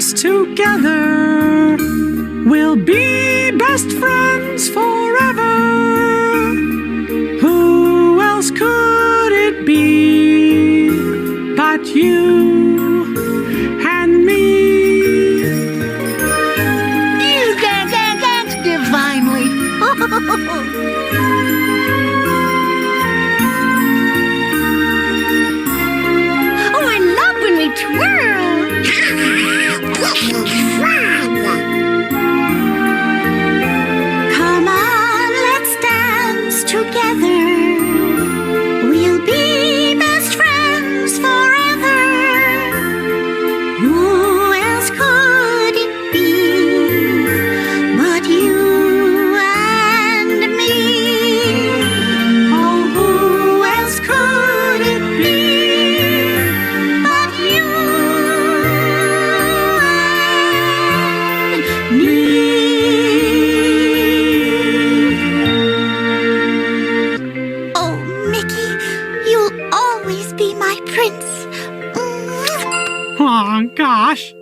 us together. We'll be best friends forever. Who else could it be but you and me? You can dance divinely. Oh, I love when we twirl. This will be fun. Come on, let's dance together. We'll be best friends forever. Who else could it be but you and me? Oh, who else could it be but you and me? Oh, Mickey, you'll always be my prince. Aw, gosh.